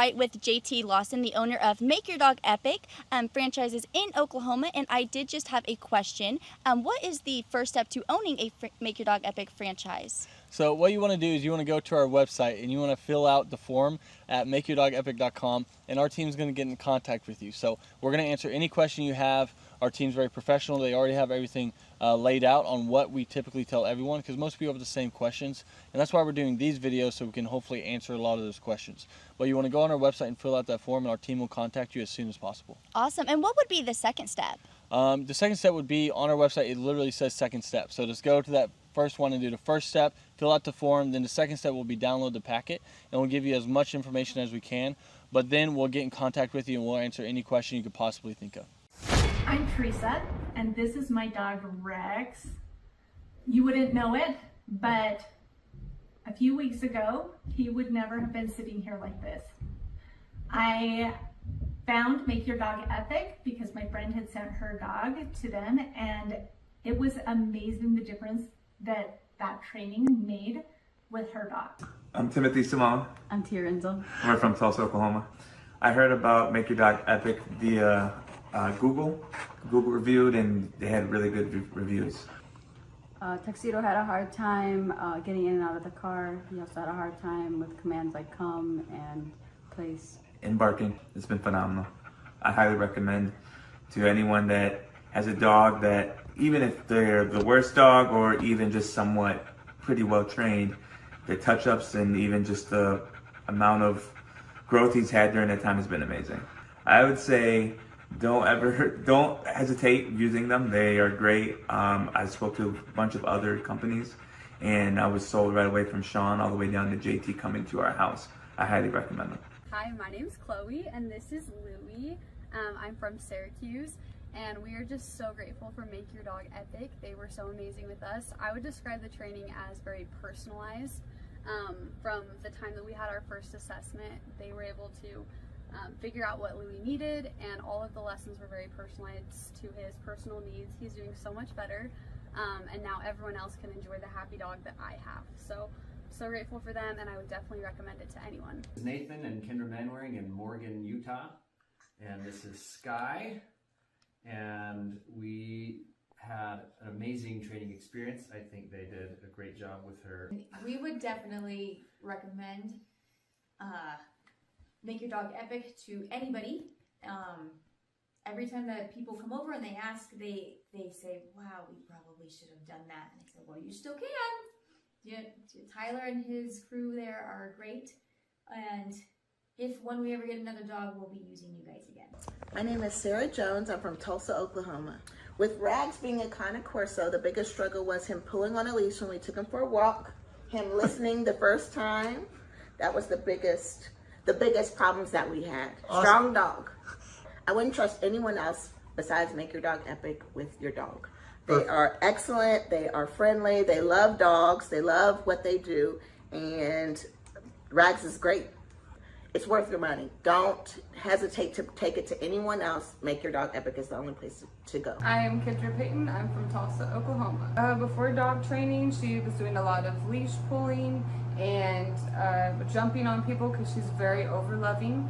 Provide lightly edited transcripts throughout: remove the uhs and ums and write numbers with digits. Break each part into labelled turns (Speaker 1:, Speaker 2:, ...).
Speaker 1: right with JT Lawson, the owner of Make Your Dog Epic franchises in Oklahoma, and I did just have a question. What is the first step to owning a Make Your Dog Epic franchise?
Speaker 2: So what you want to do is you want to go to our website and you want to fill out the form at MakeYourDogEpic.com, and our team's going to get in contact with you. So we're going to answer any question you have. Our team's very professional. They already have everything laid out on what we typically tell everyone, because most people have the same questions, and that's why we're doing these videos, so we can hopefully answer a lot of those questions. But you want to go on our website and fill out that form, and our team will contact you as soon as possible.
Speaker 1: Awesome. And what would be the second step?
Speaker 2: The second step would be on our website. It literally says second step. So just go to that first one and do the first step, fill out the form. Then the second step will be download the packet, and we'll give you as much information as we can. But then we'll get in contact with you and we'll answer any question you could possibly think of.
Speaker 3: I'm Teresa, and this is my dog Rex. You wouldn't know it, but a few weeks ago, he would never have been sitting here like this. I found Make Your Dog Epic because my friend had sent her dog to them, and it was amazing the difference that training made with her dog.
Speaker 4: I'm Timothy Simone.
Speaker 5: I'm Tia Renzel.
Speaker 4: We're from Tulsa, Oklahoma. I heard about Make Your Dog Epic via Google reviewed, and they had really good reviews.
Speaker 5: Tuxedo had a hard time getting in and out of the car. He also had a hard time with commands like come and place.
Speaker 4: And barking, it's been phenomenal. I highly recommend to anyone that has a dog that, even if they're the worst dog or even just somewhat pretty well trained, the touch-ups and even just the amount of growth he's had during that time has been amazing. I would say don't hesitate using them. They are great. I spoke to a bunch of other companies, and I was sold right away from Sean all the way down to JT coming to our house. I highly recommend them.
Speaker 6: Hi, my name's Chloe, and this is Louie. I'm from Syracuse, and we are just so grateful for Make Your Dog Epic. They were so amazing with us. I would describe the training as very personalized. From the time that we had our first assessment, they were able to figure out what Louie needed, and all of the lessons were very personalized to his personal needs. He's doing so much better, and now everyone else can enjoy the happy dog that I have. So grateful for them, and I would definitely recommend it to anyone.
Speaker 7: This is Nathan and Kendra Manwaring in Morgan, Utah, and this is Sky, and we had an amazing training experience. I think they did a great job with her.
Speaker 8: We would definitely recommend Make Your Dog Epic to anybody. Every time that people come over and they ask, they say, wow, we probably should have done that. And I said, well, you still can. Yeah, Tyler and his crew there are great. And if when we ever get another dog, we'll be using you guys again.
Speaker 9: My name is Sarah Jones. I'm from Tulsa, Oklahoma. With Rags being a Cane Corso, the biggest struggle was him pulling on a leash when we took him for a walk, him listening the first time. That was the biggest problems that we had. Awesome. Strong dog. I wouldn't trust anyone else besides Make Your Dog Epic with your dog. They are excellent, they are friendly, they love dogs, they love what they do, and Rags is great. It's worth your money. Don't hesitate to take it to anyone else. Make Your Dog Epic is the only place to go.
Speaker 10: I am Kendra Payton. I'm from Tulsa, Oklahoma. Before dog training, she was doing a lot of leash pulling and jumping on people because she's very over-loving.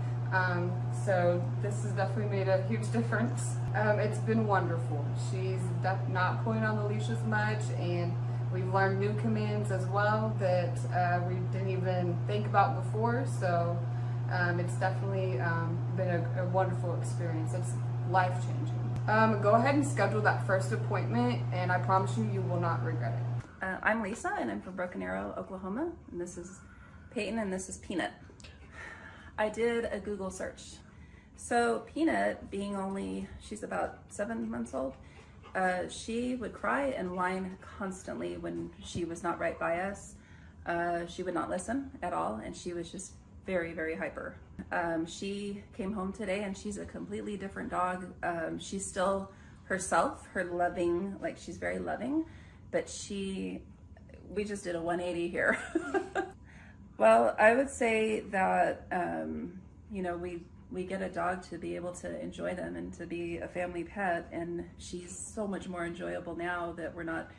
Speaker 10: So this has definitely made a huge difference. It's been wonderful. She's not pulling on the leash as much, and we've learned new commands as well that we didn't even think about before. So it's definitely been a wonderful experience. It's life-changing. Go ahead and schedule that first appointment, and I promise you, you will not regret it.
Speaker 11: I'm Lisa, and I'm from Broken Arrow, Oklahoma, and this is Peyton, and this is Peanut. I did a Google search. So Peanut, she's about 7 months old, she would cry and whine constantly when she was not right by us. She would not listen at all, and she was just very, very hyper. She came home today, and she's a completely different dog. She's still herself, she's very loving, but we just did a 180 here. Well, I would say that, we get a dog to be able to enjoy them and to be a family pet, and she's so much more enjoyable now that we're not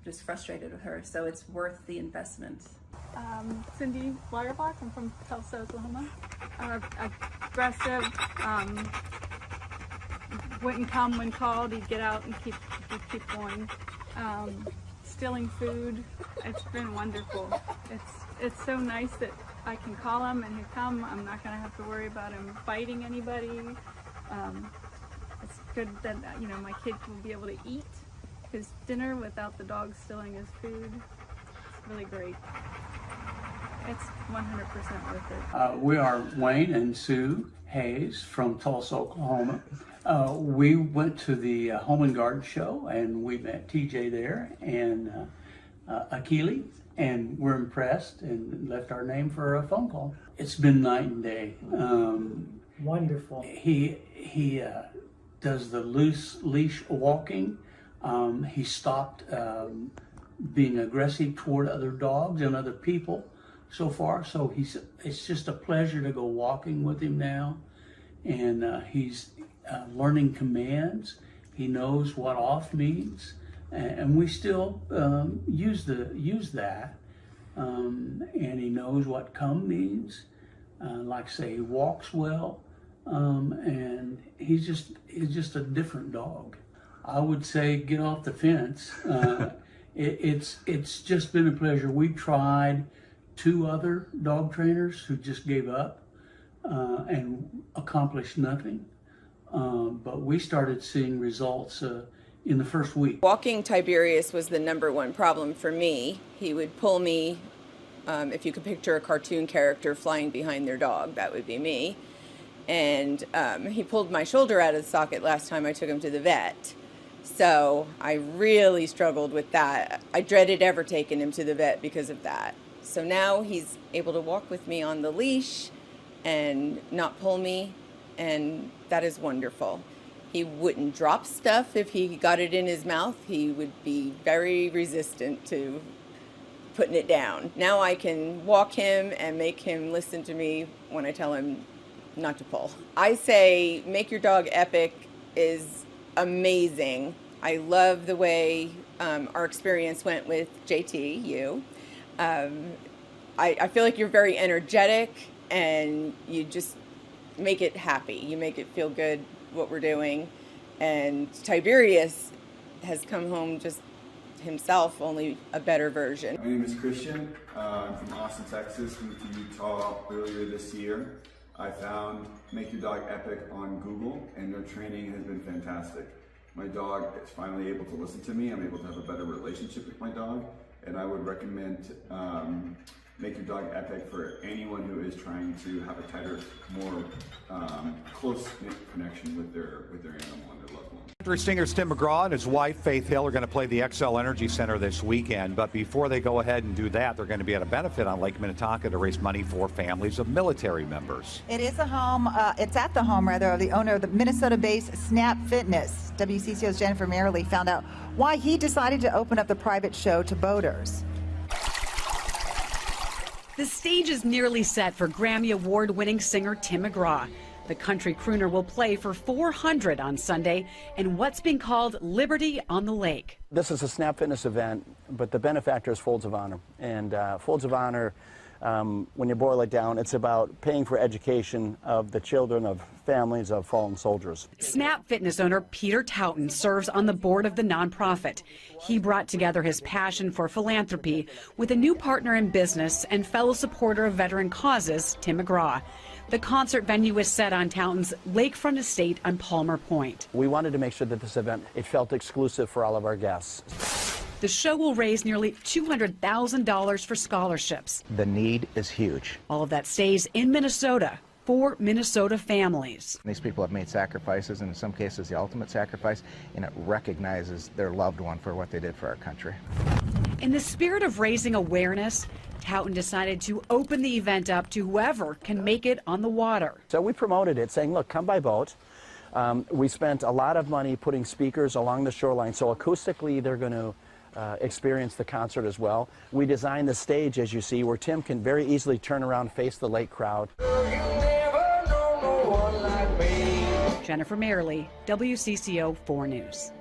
Speaker 11: just frustrated with her. So it's worth the investment.
Speaker 12: Cindy Flyerbox. I'm from Tulsa, Oklahoma. Aggressive, wouldn't come when called. He'd get out and keep going. Stealing food. It's been wonderful. It's so nice that I can call him and he'll come. I'm not going to have to worry about him biting anybody. It's good that my kid will be able to eat his dinner without the dog stealing his food. It's really great. It's 100% worth it.
Speaker 13: We are Wayne and Sue Hayes from Tulsa, Oklahoma. We went to the Home and Garden Show and we met TJ there and Akili, and we're impressed and left our name for a phone call. It's been night and day.
Speaker 14: Wonderful.
Speaker 13: He does the loose leash walking. He stopped being aggressive toward other dogs and other people so far. So it's just a pleasure to go walking with him now. And he's learning commands. He knows what off means. And we still use that. And he knows what come means. Like I say, he walks well. And he's just a different dog. I would say get off the fence. It's just been a pleasure. We tried 2 other dog trainers who just gave up and accomplished nothing. But we started seeing results in the first week.
Speaker 15: Walking Tiberius was the #1 problem for me. He would pull me, if you could picture a cartoon character flying behind their dog, that would be me. And he pulled my shoulder out of the socket last time I took him to the vet. So I really struggled with that. I dreaded ever taking him to the vet because of that. So now he's able to walk with me on the leash and not pull me, and that is wonderful. He wouldn't drop stuff if he got it in his mouth. He would be very resistant to putting it down. Now I can walk him and make him listen to me when I tell him not to pull. I say Make Your Dog Epic is amazing. I love the way our experience went with JT, you. I feel like you're very energetic and you just make it happy. You make it feel good what we're doing. And Tiberius has come home just himself, only a better version.
Speaker 16: My name is Christian. I'm from Austin, Texas. Moved to Utah earlier this year. I found Make Your Dog Epic on Google, and their training has been fantastic. My dog is finally able to listen to me. I'm able to have a better relationship with my dog, and I would recommend Make Your Dog Epic for anyone who is trying to have a tighter, more close-knit connection with their animal and their loved one.
Speaker 17: Country singers Tim McGraw and his wife Faith Hill are going to play the XL Energy Center this weekend, but before they go ahead and do that, they're going to be at a benefit on Lake Minnetonka to raise money for families of military members.
Speaker 18: It is a home, it's at the home rather of the owner of the Minnesota-based Snap Fitness. WCCO's Jennifer Merrily found out why he decided to open up the private show to boaters.
Speaker 19: The stage is nearly set for Grammy Award-winning singer Tim McGraw. The country crooner will play for 400 on Sunday in what's being called Liberty on the Lake.
Speaker 20: This is a Snap Fitness event, but the benefactor is Folds of Honor. And Folds of Honor, when you boil it down, it's about paying for education of the children of families of fallen soldiers.
Speaker 19: Snap Fitness owner Peter Taunton serves on the board of the nonprofit. He brought together his passion for philanthropy with a new partner in business and fellow supporter of veteran causes, Tim McGraw. The concert venue is set on Taunton's lakefront estate on Palmer Point.
Speaker 20: We wanted to make sure that this event, it felt exclusive for all of our guests.
Speaker 19: The show will raise nearly $200,000 for scholarships.
Speaker 21: The need is huge.
Speaker 19: All of that stays in Minnesota for Minnesota families.
Speaker 21: These people have made sacrifices, and in some cases the ultimate sacrifice, and it recognizes their loved one for what they did for our country.
Speaker 19: In the spirit of raising awareness, Taunton decided to open the event up to whoever can make it on the water.
Speaker 20: So we promoted it, saying, look, come by boat. We spent a lot of money putting speakers along the shoreline, so acoustically they're going to experience the concert as well. We designed the stage, as you see, where Tim can very easily turn around and face the lake crowd.
Speaker 19: Jennifer Merrily, WCCO 4 News.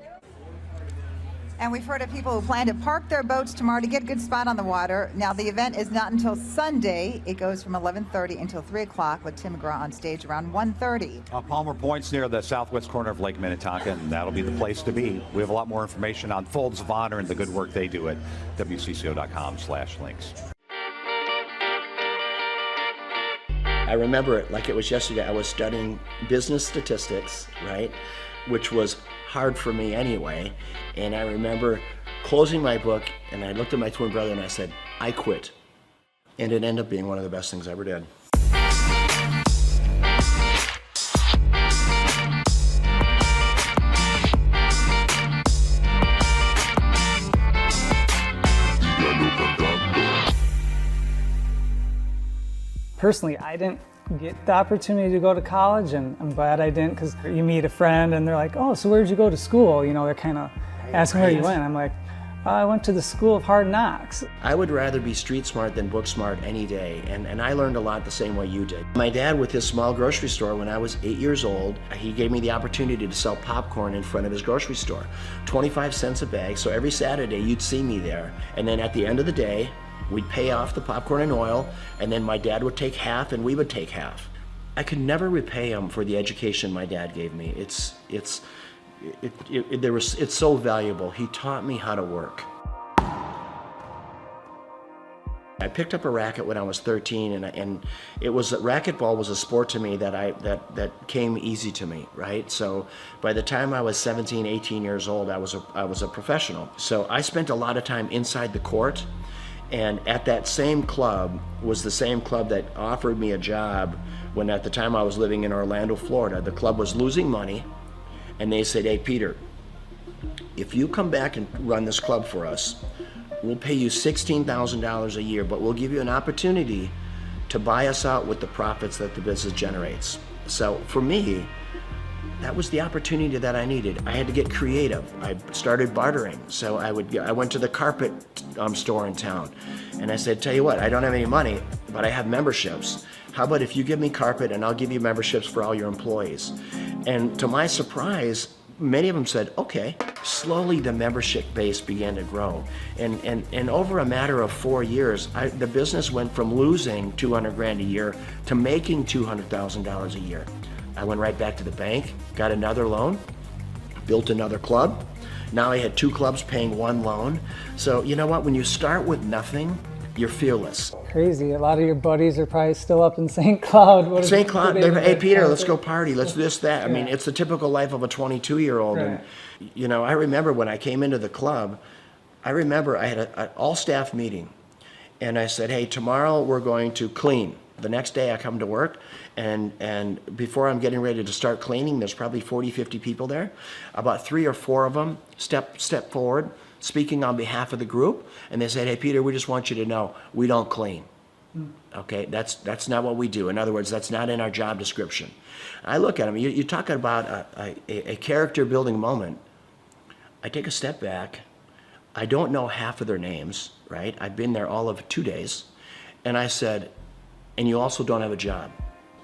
Speaker 18: And we've heard of people who plan to park their boats tomorrow to get a good spot on the water. Now, the event is not until Sunday. It goes from 11:30 until 3 o'clock with Tim McGraw on stage around 1:30.
Speaker 17: Palmer Point's near the southwest corner of Lake Minnetonka, and that'll be the place to be. We have a lot more information on Folds of Honor and the good work they do at WCCO.com/links.
Speaker 1: I remember it like it was yesterday. I was studying business statistics, right, which was hard for me anyway. And I remember closing my book, and I looked at my twin brother and I said, I quit. And it ended up being one of the best things I ever did.
Speaker 14: Personally, I didn't get the opportunity to go to college, and I'm glad I didn't, because you meet a friend and they're like, oh, so where'd you go to school? You know, they're kind of asking where you went. I'm like, I went to the School of Hard Knocks.
Speaker 1: I would rather be street smart than book smart any day, and I learned a lot the same way you did. My dad, with his small grocery store, when I was 8 years old, he gave me the opportunity to sell popcorn in front of his grocery store. 25 cents a bag, so every Saturday you'd see me there. And then at the end of the day, we'd pay off the popcorn and oil, and then my dad would take half and we would take half. I could never repay him for the education my dad gave me. It's so valuable. He taught me how to work. I picked up a racket when I was 13, and racquetball was a sport to me that came easy to me, right? So by the time I was 17, 18 years old, I was a professional. So I spent a lot of time inside the court, and at that same club was the same club that offered me a job when at the time I was living in Orlando, Florida. The club was losing money, and they said, hey, Peter, if you come back and run this club for us, we'll pay you $16,000 a year, but we'll give you an opportunity to buy us out with the profits that the business generates. So for me, that was the opportunity that I needed. I had to get creative. I started bartering. So I went to the carpet store in town, and I said, tell you what, I don't have any money, but I have memberships. How about if you give me carpet and I'll give you memberships for all your employees? And to my surprise, many of them said, okay. Slowly the membership base began to grow. And over a matter of 4 years, the business went from losing $200,000 a year to making $200,000 a year. I went right back to the bank, got another loan, built another club. Now I had 2 clubs paying 1 loan. So you know what, when you start with nothing, you're fearless.
Speaker 14: Crazy. A lot of your buddies are probably still up in St. Cloud.
Speaker 1: St. Cloud, hey Peter, let's go party, let's do this, that. I mean, it's the typical life of a 22-year-old.
Speaker 14: Right.
Speaker 1: And you know, I remember when I came into the club, I had an all-staff meeting. And I said, hey, tomorrow we're going to clean. The next day I come to work, and before I'm getting ready to start cleaning, there's probably 40, 50 people there. About 3 or 4 of them step forward, speaking on behalf of the group, and they said, hey Peter, we just want you to know, we don't clean. Okay, that's not what we do. In other words, that's not in our job description. I look at them, you're talking about a character building moment. I take a step back. I don't know half of their names, right? I've been there all of 2 days. And I said, and you also don't have a job.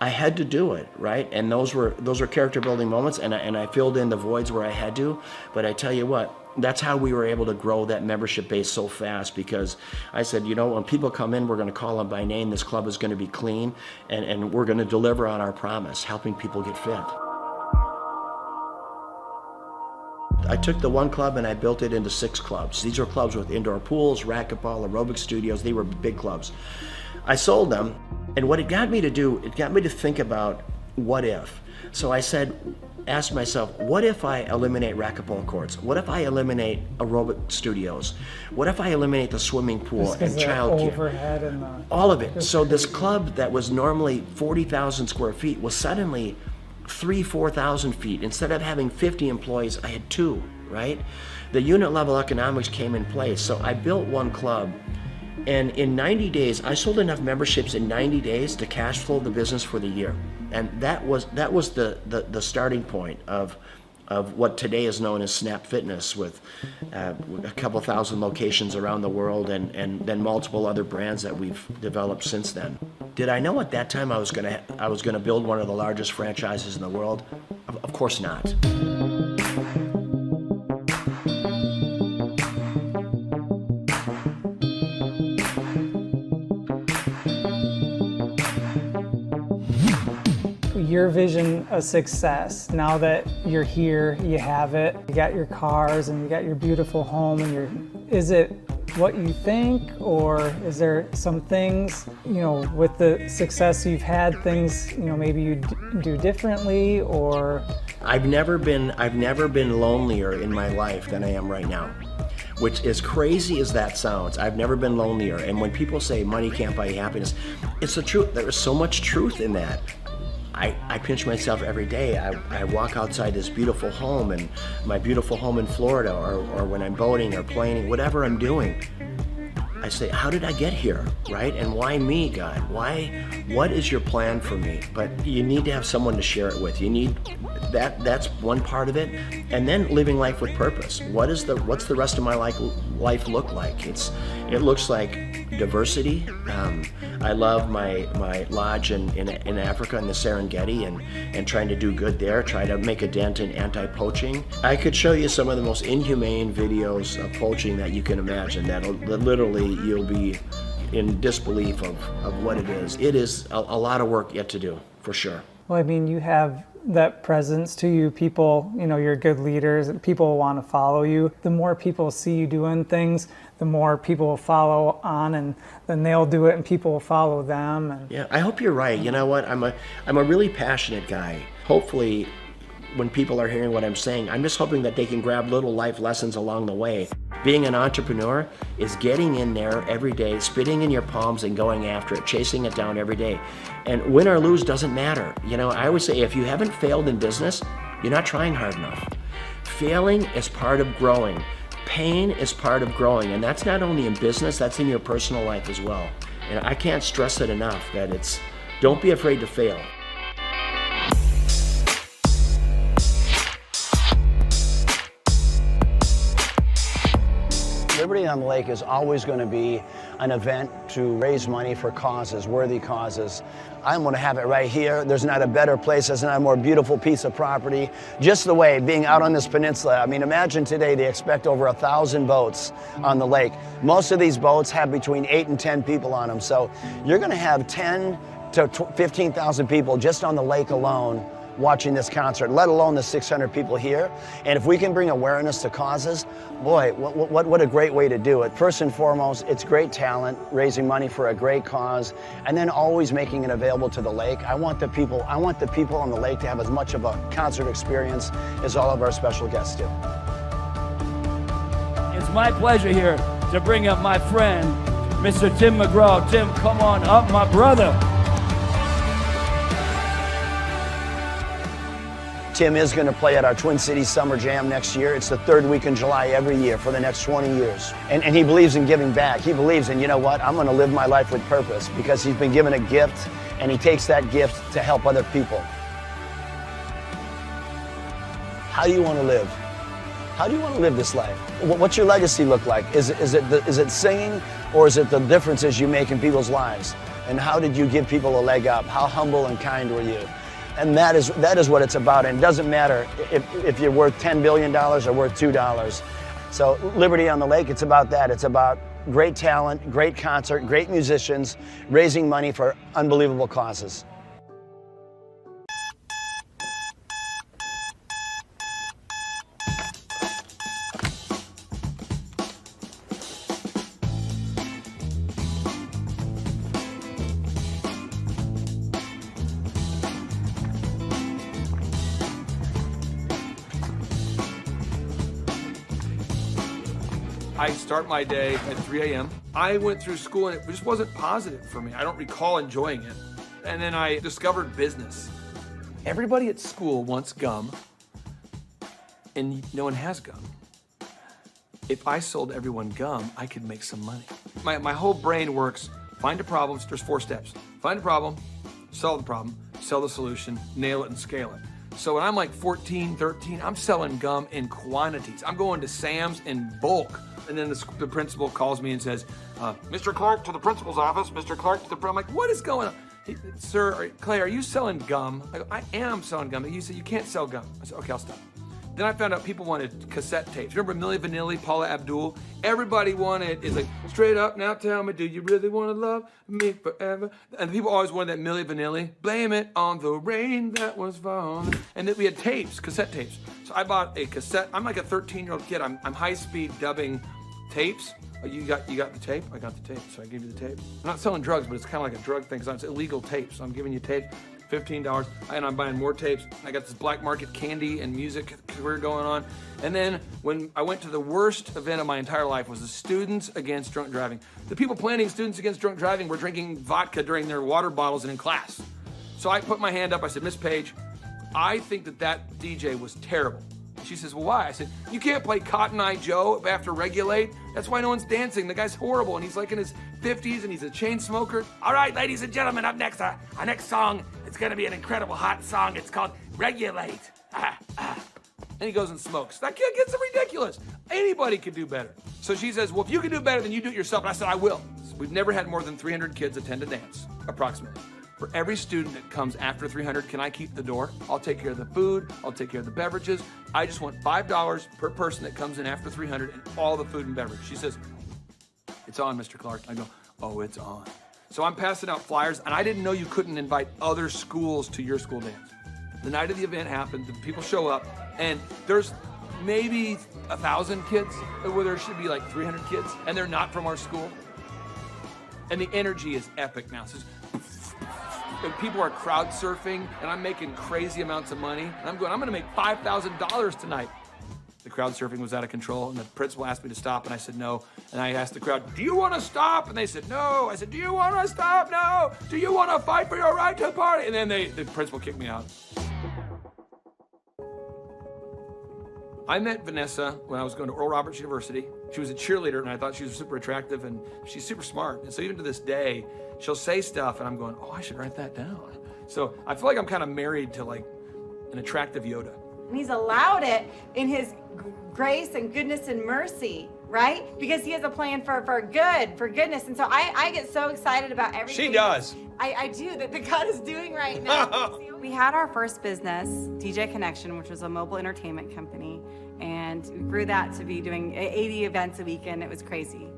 Speaker 1: I had to do it, right? And those were character building moments, and I filled in the voids where I had to. But I tell you what, that's how we were able to grow that membership base so fast, because I said, you know, when people come in, we're going to call them by name. This club is going to be clean, and we're going to deliver on our promise, helping people get fit. I took the 1 club and I built it into 6 clubs. These are clubs with indoor pools, racquetball, aerobic studios. They were big clubs. I sold them, and what it got me to do, it got me to think about what if. So I asked myself, what if I eliminate racquetball courts? What if I eliminate aerobic studios? What if I eliminate the swimming pool and childcare? All of it. So this club that was normally 40,000 square feet was suddenly 4,000 feet. Instead of having 50 employees, I had 2, right? The unit level economics came in place. So I built 1 club, and in 90 days, I sold enough memberships in 90 days to cash flow the business for the year. And that was the starting point of what today is known as Snap Fitness, with a couple thousand locations around the world, and then multiple other brands that we've developed since then. Did I know at that time I was gonna build one of the largest franchises in the world? Of course not.
Speaker 14: your vision of success, now that you're here, you have it, you got your cars and you got your beautiful home, and is it what you think, or is there some things, you know, with the success you've had, things, you know, maybe you do differently? Or
Speaker 1: I've never been lonelier in my life than I am right now. Which, as crazy as that sounds, I've never been lonelier. And when people say money can't buy you happiness, it's the truth. There is so much truth in that. I pinch myself every day. I walk outside this beautiful home, and my beautiful home in Florida, or when I'm boating or playing, whatever I'm doing, I say, how did I get here, right? And why me, God? What is your plan for me? But you need to have someone to share it with. You need that's one part of it. And then living life with purpose. What's the rest of my life look like? It looks like diversity. I love my lodge in Africa, in the Serengeti, and trying to do good there, try to make a dent in anti-poaching. I could show you some of the most inhumane videos of poaching that you can imagine, that literally you'll be in disbelief of what it is. It is a lot of work yet to do, for sure.
Speaker 14: Well, I mean, you have that presence to you. People, you know, you're good leaders, and people want to follow you. The more people see you doing things, the more people will follow on, and then they'll do it and people will follow them. And
Speaker 1: yeah, I hope you're right. You know what? I'm a really passionate guy. Hopefully, when people are hearing what I'm saying, I'm just hoping that they can grab little life lessons along the way. Being an entrepreneur is getting in there every day, spitting in your palms and going after it, chasing it down every day. And win or lose doesn't matter. You know, I always say, if you haven't failed in business, you're not trying hard enough. Failing is part of growing. Pain is part of growing, and that's not only in business, that's in your personal life as well. And I can't stress it enough that don't be afraid to fail.
Speaker 20: Liberty on the Lake is always going to be an event to raise money for causes, worthy causes. I'm going to have it right here. There's not a better place, there's not a more beautiful piece of property. Just the way, being out on this peninsula, I mean, imagine today they expect over 1,000 boats on the lake. Most of these boats have between 8 and 10 people on them, so you're going to have 10 to 15,000 people just on the lake alone watching this concert, let alone the 600 people here. And if we can bring awareness to causes, boy, what a great way to do it. First and foremost, it's great talent, raising money for a great cause, and then always making it available to the lake. I want the people on the lake to have as much of a concert experience as all of our special guests do.
Speaker 2: It's my pleasure here to bring up my friend, Mr. Tim McGraw. Tim, come on up, my brother.
Speaker 20: Tim is going to play at our Twin Cities Summer Jam next year. It's the third week in July every year for the next 20 years. And he believes in giving back. He believes in, you know what, I'm going to live my life with purpose, because he's been given a gift and he takes that gift to help other people. How do you want to live? How do you want to live this life? What's your legacy look like? Is it singing, or is it the differences you make in people's lives? And how did you give people a leg up? How humble and kind were you? And that is what it's about. And it doesn't matter if you're worth $10 billion or worth $2. So Liberty on the Lake, it's about that. It's about great talent, great concert, great musicians, raising money for unbelievable causes.
Speaker 22: I start my day at 3 a.m. I went through school and it just wasn't positive for me. I don't recall enjoying it. And then I discovered business. Everybody at school wants gum, and no one has gum. If I sold everyone gum, I could make some money. My whole brain works, find a problem, there's 4 steps. Find a problem, solve the problem, sell the solution, nail it and scale it. So when I'm like 14, 13, I'm selling gum in quantities. I'm going to Sam's in bulk. And then the principal calls me and says, Mr. Clark to the principal's office, Mr. Clark to the, I'm like, what is going on? Sir, Clay, are you selling gum? I go, I am selling gum. He said, you can't sell gum. I said, okay, I'll stop. Then I found out people wanted cassette tapes. Remember Milli Vanilli, Paula Abdul? Everybody wanted, it's like, straight up, now tell me, do you really want to love me forever? And people always wanted that Milli Vanilli. Blame it on the rain that was falling. And then we had tapes, cassette tapes. So I bought a cassette. I'm like a 13-year-old kid. I'm high-speed dubbing tapes. Oh, you got the tape? I got the tape, so I gave you the tape. I'm not selling drugs, but it's kind of like a drug thing, because it's illegal tapes. So I'm giving you tape. $15, and I'm buying more tapes. I got this black market candy and music career going on. And then when I went to the worst event of my entire life was the Students Against Drunk Driving. The people planning Students Against Drunk Driving were drinking vodka during their water bottles and in class. So I put my hand up, I said, Miss Page, I think that DJ was terrible. She says, well, why? I said, you can't play Cotton Eye Joe after Regulate. That's why no one's dancing. The guy's horrible, and he's like in his 50s, and he's a chain smoker. All right, ladies and gentlemen, up next, our next song, it's gonna be an incredible hot song. It's called Regulate. And he goes and smokes. That kid gets ridiculous. Anybody could do better. So she says, well, if you can do better, then you do it yourself. And I said, I will. We've never had more than 300 kids attend a dance, approximately. For every student that comes after 300, can I keep the door? I'll take care of the food, I'll take care of the beverages. I just want $5 per person that comes in after 300 and all the food and beverage. She says, it's on, Mr. Clark. I go, oh, it's on. So I'm passing out flyers, and I didn't know you couldn't invite other schools to your school dance. The night of the event happened, the people show up, and there's maybe 1,000 kids, where there should be like 300 kids, and they're not from our school. And the energy is epic now. So and people are crowd surfing, and I'm making crazy amounts of money. And I'm gonna make $5,000 tonight. The crowd surfing was out of control, and the principal asked me to stop, and I said no. And I asked the crowd, do you want to stop? And they said no. I said, do you want to stop? No. Do you want to fight for your right to party? And then the principal kicked me out. I met Vanessa when I was going to Oral Roberts University. She was a cheerleader, and I thought she was super attractive, and she's super smart. And so even to this day, she'll say stuff, and I'm going, oh, I should write that down. So I feel like I'm kind of married to like an attractive Yoda.
Speaker 3: And he's allowed it in his grace and goodness and mercy, right? Because he has a plan for goodness. And so I get so excited about everything.
Speaker 22: She does.
Speaker 3: I do, that God is doing right now. We had our first business, DJ Connection, which was a mobile entertainment company. And we grew that to be doing 80 events a weekend. It was crazy.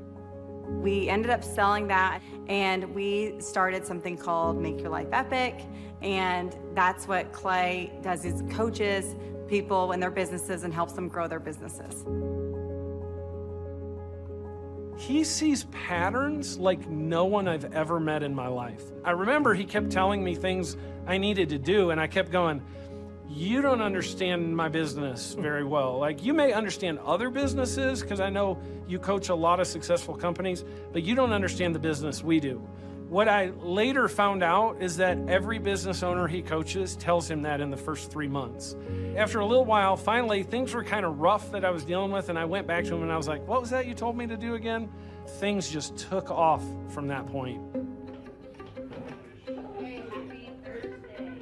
Speaker 3: We ended up selling that, and we started something called Make Your Life Epic. And that's what Clay does, is coaches people in their businesses and helps them grow their businesses.
Speaker 5: He sees patterns like no one I've ever met in my life. I remember he kept telling me things I needed to do, and I kept going, you don't understand my business very well. Like, you may understand other businesses, because I know you coach a lot of successful companies, but you don't understand the business we do. What I later found out is that every business owner he coaches tells him that in the first 3 months. After a little while, finally, things were kind of rough that I was dealing with, and I went back to him and I was like, what was that you told me to do again? Things just took off from that point.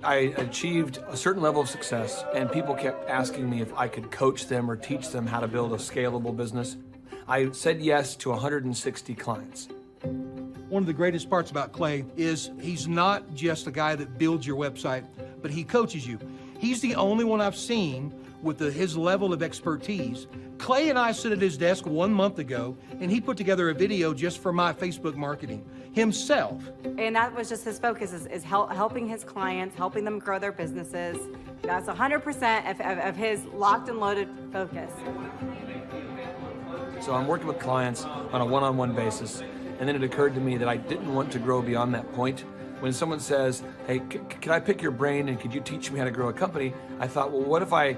Speaker 22: I achieved a certain level of success, and people kept asking me if I could coach them or teach them how to build a scalable business. I said yes to 160 clients.
Speaker 23: One of the greatest parts about Clay is he's not just a guy that builds your website, but he coaches you. He's the only one I've seen with his level of expertise. Clay and I sat at his desk 1 month ago, and he put together a video just for my Facebook marketing himself.
Speaker 3: And that was just his focus, is helping his clients, helping them grow their businesses. That's 100% of his locked and loaded focus.
Speaker 22: So I'm working with clients on a one-on-one basis, and then it occurred to me that I didn't want to grow beyond that point. When someone says, hey, can I pick your brain and could you teach me how to grow a company? I thought, well, what if I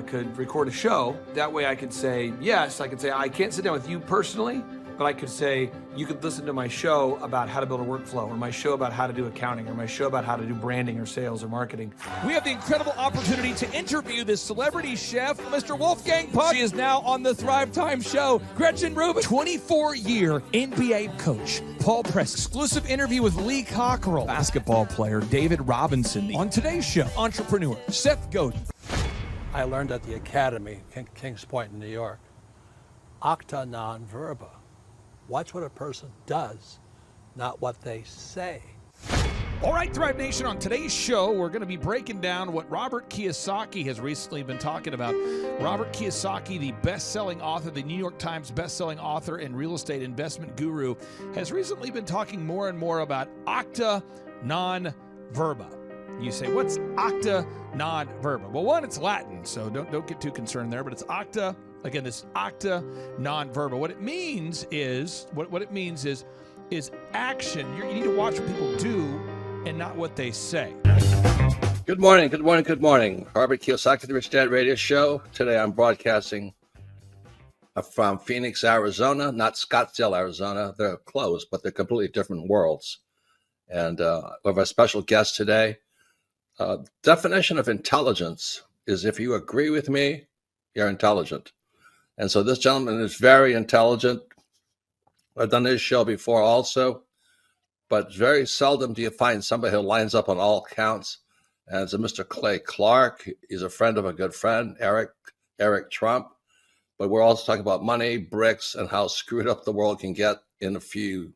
Speaker 22: could record a show? That way I could say, yes, I could say, I can't sit down with you personally, but I could say, you could listen to my show about how to build a workflow, or my show about how to do accounting, or my show about how to do branding or sales or marketing.
Speaker 24: We have the incredible opportunity to interview this celebrity chef, Mr. Wolfgang Puck. She is now on the Thrive Time show. Gretchen Rubin, 24-year NBA coach. Paul Press, exclusive interview with Lee Cockrell. Basketball player David Robinson. On today's show, entrepreneur Seth Godin.
Speaker 25: I learned at the Academy, Kings Point in New York, acta non verba. Watch what a person does, not what they say.
Speaker 24: All right, Thrive Nation, on today's show, we're going to be breaking down what Robert Kiyosaki has recently been talking about. Robert Kiyosaki, the best-selling author, the New York Times best-selling author and real estate investment guru, has recently been talking more and more about acta non verba. You say, what's acta non verba? Well, one, it's Latin, so don't get too concerned there, but it's acta. Again, this acta non verba. What it means is action. You need to watch what people do and not what they say.
Speaker 4: Good morning, good morning, good morning. Robert Kiyosaki, the Rich Dad Radio Show. Today I'm broadcasting from Phoenix, Arizona, not Scottsdale, Arizona. They're close, but they're completely different worlds. And we have a special guest today. Definition of intelligence is if you agree with me, you're intelligent. And so this gentleman is very intelligent. I've done this show before also, but very seldom do you find somebody who lines up on all counts. And it's a Mr. Clay Clark. He's a friend of a good friend, Eric Trump. But we're also talking about money, bricks, and how screwed up the world can get in a few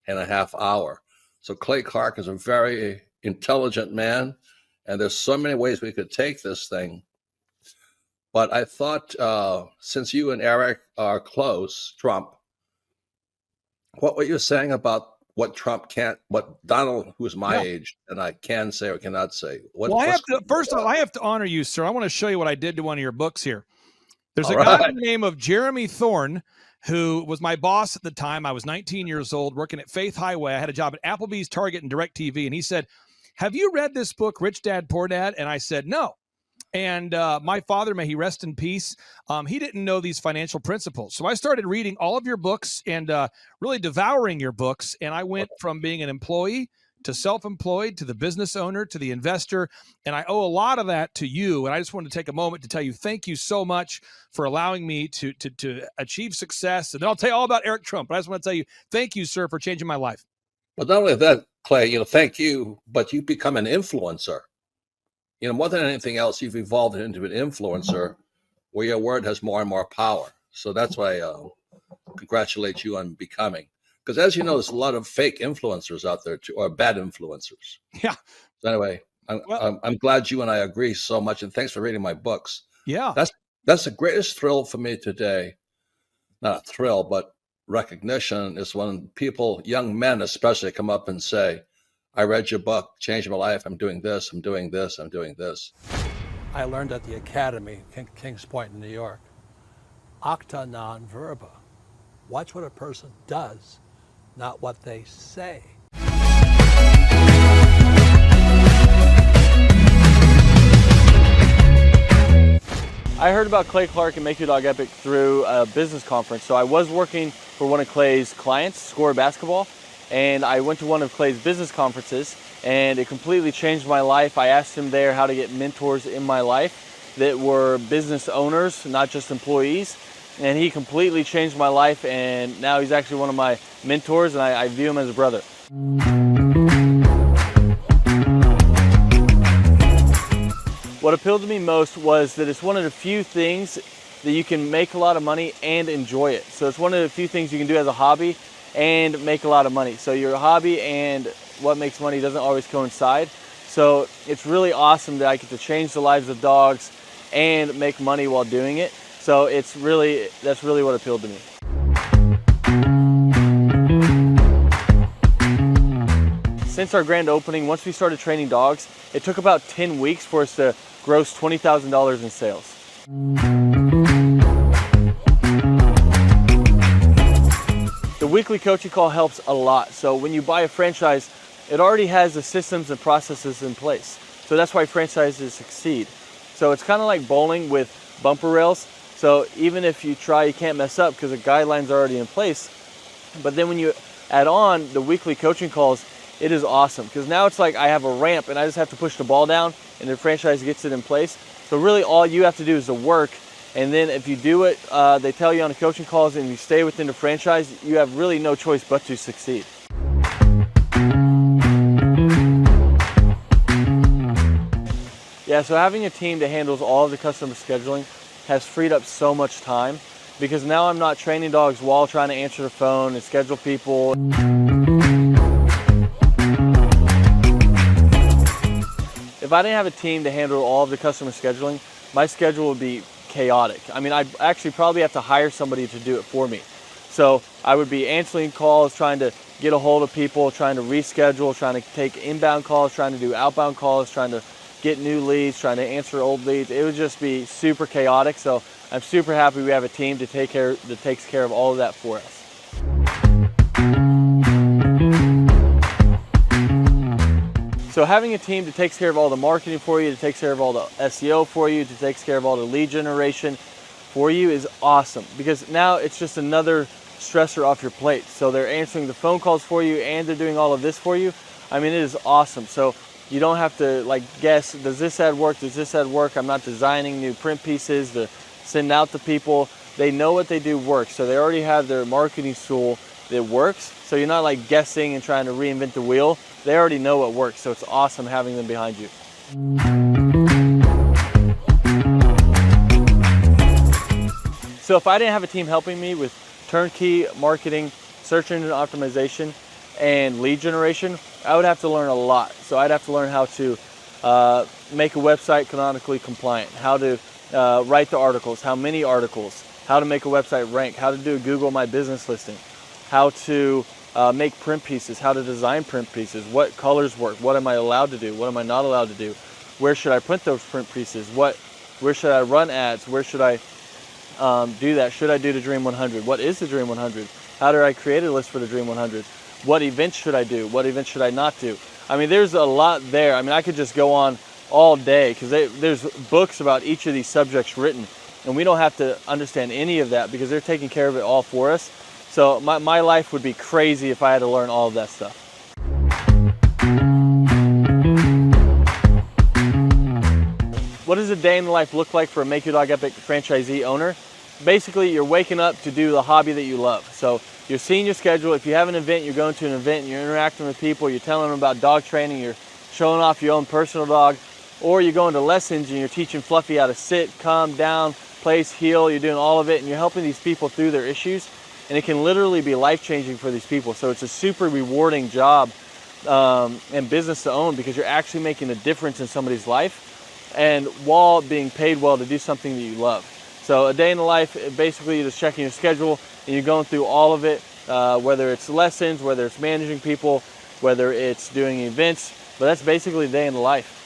Speaker 4: and a half hour. So Clay Clark is a very intelligent man, and there's so many ways we could take this thing. But I thought, since you and Eric are close, Trump, what were you saying about what Trump can't, what Donald, who's my age, and I can say or cannot say?
Speaker 24: First of all, I have to honor you, sir. I want to show you what I did to one of your books here. There's a guy by the name of Jeremy Thorne, who was my boss at the time. I was 19 years old, working at Faith Highway. I had a job at Applebee's, Target, and DirecTV. And he said, have you read this book, Rich Dad, Poor Dad? And I said, no. And my father, may he rest in peace, he didn't know these financial principles. So I started reading all of your books and really devouring your books. And I went from being an employee to self-employed to the business owner to the investor. And I owe a lot of that to you. And I just wanted to take a moment to tell you thank you so much for allowing me to achieve success. And then I'll tell you all about Eric Trump. But I just want to tell you thank you, sir, for changing my life.
Speaker 4: But not only that, Clay, thank you, but you become an influencer. More than anything else, you've evolved into an influencer where your word has more and more power. So that's why I congratulate you on becoming. Because as you know, there's a lot of fake influencers out there, too, or bad influencers.
Speaker 24: Yeah.
Speaker 4: So anyway, I'm glad you and I agree so much, and thanks for reading my books.
Speaker 24: Yeah.
Speaker 4: That's the greatest thrill for me today. Not a thrill, but recognition is when people, young men especially, come up and say, I read your book, changed my life. I'm doing this, I'm doing this, I'm doing this.
Speaker 25: I learned at the Academy, Kings Point in New York, acta non verba. Watch what a person does, not what they say.
Speaker 6: I heard about Clay Clark and Make Your Dog Epic through a business conference. So I was working for one of Clay's clients, Score Basketball, and I went to one of Clay's business conferences, and it completely changed my life. I asked him there how to get mentors in my life that were business owners, not just employees, and he completely changed my life, and now he's actually one of my mentors, and I view him as a brother. What appealed to me most was that it's one of the few things that you can make a lot of money and enjoy it. So it's one of the few things you can do as a hobby and make a lot of money. So your hobby and what makes money doesn't always coincide. So it's really awesome that I get to change the lives of dogs and make money while doing it. So that's really what appealed to me. Since our grand opening, once we started training dogs, it took about 10 weeks for us to gross $20,000 in sales. The weekly coaching call helps a lot. So when you buy a franchise, it already has the systems and processes in place. So that's why franchises succeed. So it's kind of like bowling with bumper rails. So even if you try, you can't mess up because the guidelines are already in place. But then when you add on the weekly coaching calls, it is awesome because now it's like I have a ramp and I just have to push the ball down and the franchise gets it in place. So really all you have to do is the work. And then if you do it, they tell you on the coaching calls and you stay within the franchise, you have really no choice but to succeed. Yeah, so having a team that handles all of the customer scheduling has freed up so much time because now I'm not training dogs while trying to answer the phone and schedule people. I didn't have a team to handle all of the customer scheduling, my schedule would be chaotic. I mean, I'd actually probably have to hire somebody to do it for me. So I would be answering calls, trying to get a hold of people, trying to reschedule, trying to take inbound calls, trying to do outbound calls, trying to get new leads, trying to answer old leads. It would just be super chaotic. So I'm super happy we have a team that takes care of all of that for us. So having a team that takes care of all the marketing for you, that takes care of all the SEO for you, that takes care of all the lead generation for you is awesome, because now it's just another stressor off your plate. So they're answering the phone calls for you and they're doing all of this for you. I mean, it is awesome. So you don't have to like guess, does this ad work? Does this ad work? I'm not designing new print pieces to send out to people. They know what they do works. So they already have their marketing tool that works. So you're not like guessing and trying to reinvent the wheel. They already know what works. So it's awesome having them behind you. So if I didn't have a team helping me with turnkey marketing, search engine optimization, and lead generation, I would have to learn a lot. So I'd have to learn how to make a website canonically compliant, how to write the articles, how many articles, how to make a website rank, how to do a Google My Business listing, how to make print pieces, how to design print pieces, what colors work, what am I allowed to do, what am I not allowed to do, where should I print those print pieces, where should I run ads, where should I do that, should I do the Dream 100, what is the Dream 100, how do I create a list for the Dream 100, what events should I do, what events should I not do. I mean, there's a lot there. I mean, I could just go on all day because there's books about each of these subjects written, and we don't have to understand any of that because they're taking care of it all for us. So my life would be crazy if I had to learn all of that stuff. What does a day in the life look like for a Make Your Dog Epic franchisee owner? Basically, you're waking up to do the hobby that you love. So you're seeing your schedule. If you have an event, you're going to an event and you're interacting with people, you're telling them about dog training, you're showing off your own personal dog, or you're going to lessons and you're teaching Fluffy how to sit, calm down, place, heel, you're doing all of it and you're helping these people through their issues. And it can literally be life-changing for these people. So it's a super rewarding job and business to own because you're actually making a difference in somebody's life and while being paid well to do something that you love. So a day in the life, basically you're just checking your schedule and you're going through all of it, whether it's lessons, whether it's managing people, whether it's doing events, but that's basically a day in the life.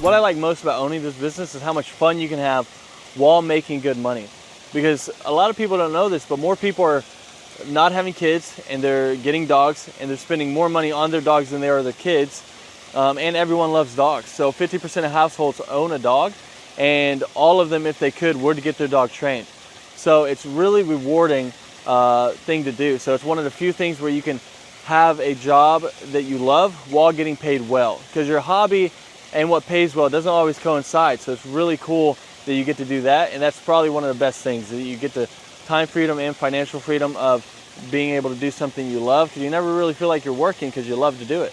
Speaker 6: What I like most about owning this business is how much fun you can have while making good money. Because a lot of people don't know this, but more people are not having kids and they're getting dogs and they're spending more money on their dogs than they are their kids. And everyone loves dogs. So 50% of households own a dog, and all of them, if they could, would get their dog trained. So it's really rewarding thing to do. So it's one of the few things where you can have a job that you love while getting paid well. Because your hobby and what pays well doesn't always coincide. So it's really cool that you get to do that. And that's probably one of the best things, that you get the time freedom and financial freedom of being able to do something you love, because you never really feel like you're working because you love to do it.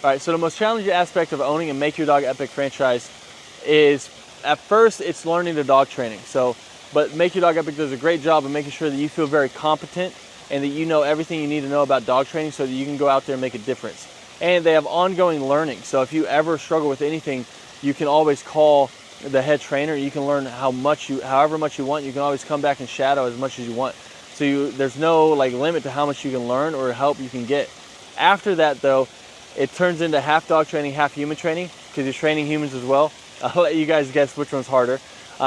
Speaker 6: All right, so the most challenging aspect of owning a Make Your Dog Epic franchise is, at first, it's learning the dog training. But Make Your Dog Epic does a great job of making sure that you feel very competent and that you know everything you need to know about dog training so that you can go out there and make a difference. And they have ongoing learning. So if you ever struggle with anything, you can always call the head trainer. You can learn however much you want. You can always come back and shadow as much as you want. So there's no limit to how much you can learn or help you can get. After that, though, it turns into half dog training, half human training, because you're training humans as well. I'll let you guys guess which one's harder.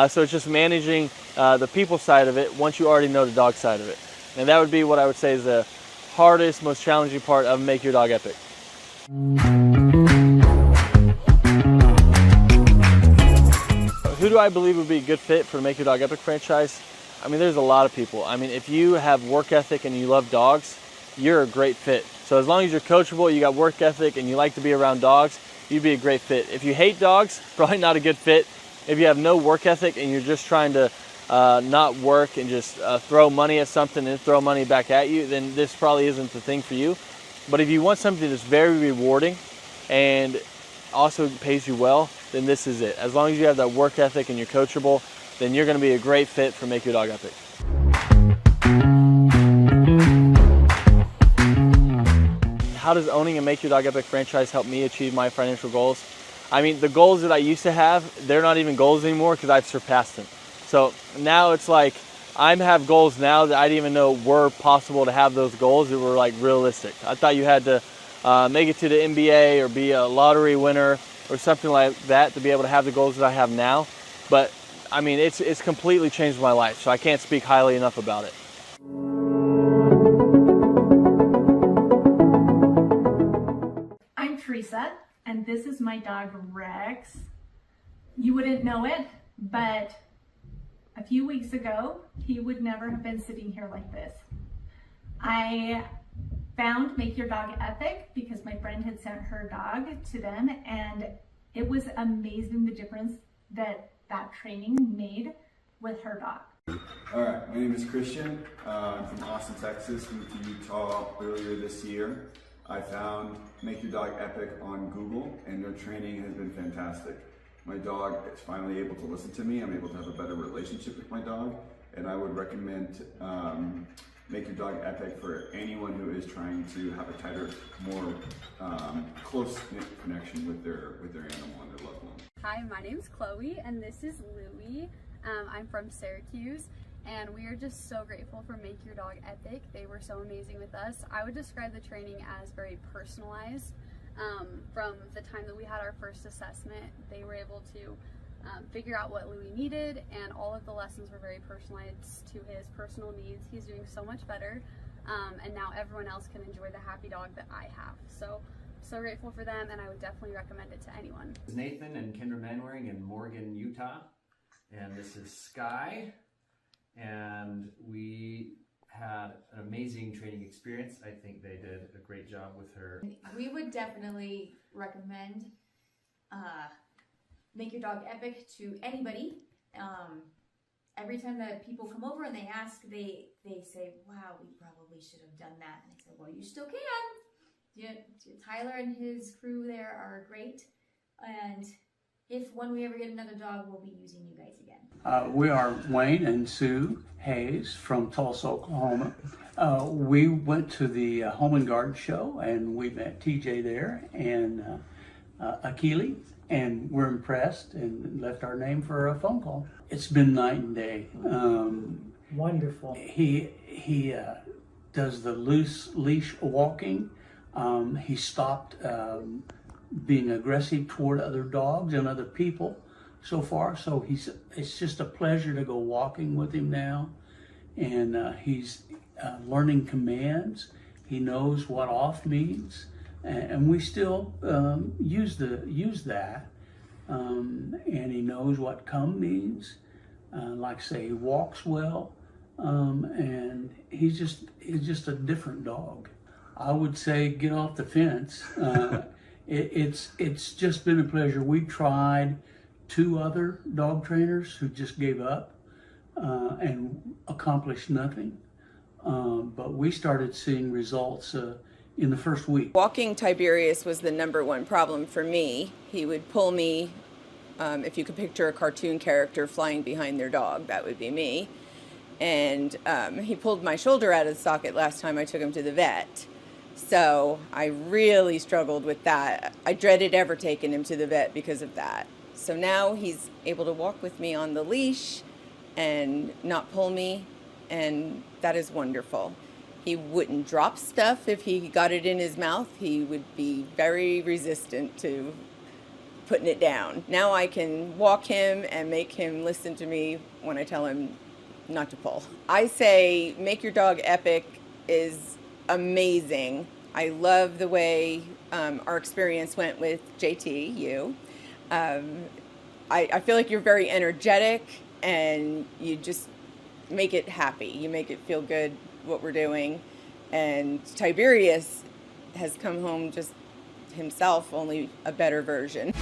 Speaker 6: So it's just managing the people side of it once you already know the dog side of it. And that would be what I would say is the hardest, most challenging part of Make Your Dog Epic. Who do I believe would be a good fit for the Make Your Dog Epic franchise? I mean, there's a lot of people. I mean, if you have work ethic and you love dogs, you're a great fit. So as long as you're coachable, you got work ethic, and you like to be around dogs, you'd be a great fit. If you hate dogs, probably not a good fit. If you have no work ethic and you're just trying to not work and just throw money at something and throw money back at you, then this probably isn't the thing for you. But if you want something that's very rewarding and also pays you well, then this is it. As long as you have that work ethic and you're coachable, then you're going to be a great fit for Make Your Dog Epic. How does owning a Make Your Dog Epic franchise help me achieve my financial goals? I mean, the goals that I used to have, they're not even goals anymore because I've surpassed them. So now it's like I have goals now that I didn't even know were possible to have those goals that were like realistic. I thought you had to make it to the NBA or be a lottery winner or something like that to be able to have the goals that I have now. But I mean, it's completely changed my life, so I can't speak highly enough about it.
Speaker 7: I'm Teresa, and this is my dog Rex. You wouldn't know it, but a few weeks ago, he would never have been sitting here like this. I found Make Your Dog Epic because my friend had sent her dog to them, and it was amazing the difference that training made with her dog.
Speaker 16: All right, my name is Christian. I'm from Austin, Texas. Moved to Utah earlier this year. I found Make Your Dog Epic on Google, and their training has been fantastic. My dog is finally able to listen to me. I'm able to have a better relationship with my dog, and I would recommend Make Your Dog Epic for anyone who is trying to have a tighter, more close-knit connection with their animal and their loved one.
Speaker 8: Hi, my name's Chloe, and this is Louie. I'm from Syracuse, and we are just so grateful for Make Your Dog Epic. They were so amazing with us. I would describe the training as very personalized. From the time that we had our first assessment, they were able to figure out what Louie needed, and all of the lessons were very personalized to his personal needs. He's doing so much better, and now everyone else can enjoy the happy dog that I have. So grateful for them, and I would definitely recommend it to anyone.
Speaker 9: This is Nathan and Kendra Manwaring in Morgan, Utah, and this is Sky, and we had an amazing training experience. I think they did a great job with her.
Speaker 10: We would definitely recommend Make Your Dog Epic to anybody. Every time that people come over and they ask, they say, wow, we probably should have done that. And I said, well, you still can. Yeah, Tyler and his crew there are great. And when we ever get another dog, we'll be using you guys again.
Speaker 13: We are Wayne and Sue Hayes from Tulsa, Oklahoma. We went to the Home and Garden show, and we met TJ there and Akili, and we're impressed and left our name for a phone call. It's been night and day.
Speaker 14: Wonderful.
Speaker 13: He does the loose leash walking. He stopped being aggressive toward other dogs and other people so far. So it's just a pleasure to go walking with him now. And he's learning commands. He knows what off means. And we still use that. And he knows what come means. Like I say, he walks well. And he's just a different dog. I would say get off the fence. It's just been a pleasure. We tried 2 other dog trainers who just gave up and accomplished nothing. But we started seeing results in the first week.
Speaker 15: Walking Tiberius was the #1 problem for me. He would pull me, if you could picture a cartoon character flying behind their dog, that would be me. And he pulled my shoulder out of the socket last time I took him to the vet. So I really struggled with that. I dreaded ever taking him to the vet because of that. So now he's able to walk with me on the leash and not pull me, and that is wonderful. He wouldn't drop stuff if he got it in his mouth. He would be very resistant to putting it down. Now I can walk him and make him listen to me when I tell him not to pull. I say Make Your Dog Epic is amazing. I love the way our experience went with JT, you. I feel like you're very energetic, and you just make it happy. You make it feel good what we're doing. And Tiberius has come home just himself, only a better version.